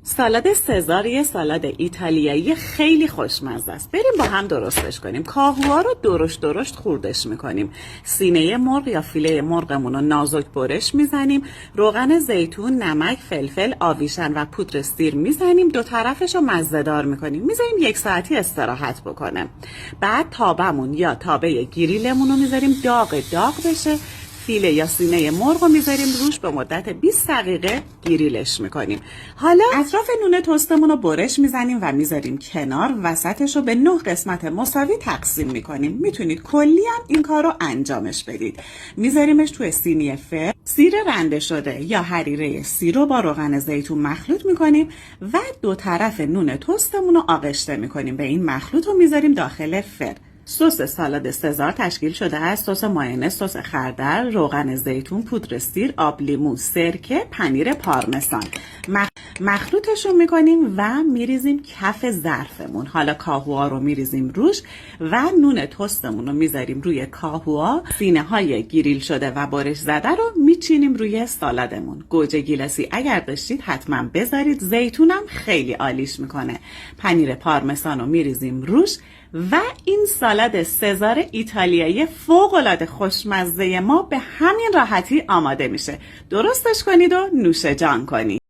سالاد سزار یه سالاد ایتالیایی خیلی خوشمزه است. بریم با هم درستش کنیم. کاهوها رو درشت خوردش میکنیم. سینه مرغ یا فیله مرغمون رو نازک برش میزنیم. روغن زیتون، نمک، فلفل، آویشن و پودر سیر میزنیم. دو طرفش رو مزه دار میکنیم. میذاریم 1 ساعتی استراحت بکنه. بعد تابمون یا تابه گریلمون رو میذاریم داغ بشه. فیله یا سینه مرغ رو میذاریم روش، به مدت 20 دقیقه گریلش میکنیم. حالا اطراف نون تستمون رو برش میزنیم و میذاریم کنار. وسطش رو به 9 قسمت مساوی تقسیم میکنیم. میتونید کلی هم این کار رو انجامش بدید. میذاریمش توی سینی فر. سیر رنده شده یا حریره سیر رو با روغن زیتون مخلوط میکنیم و دو طرف نون تستمون رو آغشته میکنیم. به این مخلوط رو میذاریم داخل فر. سس سالاد سزار تشکیل شده از سس مایونز، سس خردل، روغن زیتون، پودر سیر، آب لیمو، سرکه، پنیر پارمسان. مخلوطش رو میکنیم و میریزیم کف ظرفمون. حالا کاهوها رو میریزیم روش و نون تستمون رو میذاریم روی کاهوها. سینه های گریل شده و برش زده رو میچینیم روی سالادمون. گوجه گیلاسی اگر داشتید حتما بذارید. زیتونم خیلی عالیش میکنه. پنیر پارمسان رو میریزیم روش و این سالاد سزار ایتالیایی فوق‌العاده خوشمزه ما به همین راحتی آماده میشه. درستش کنید و نوش جان کنید.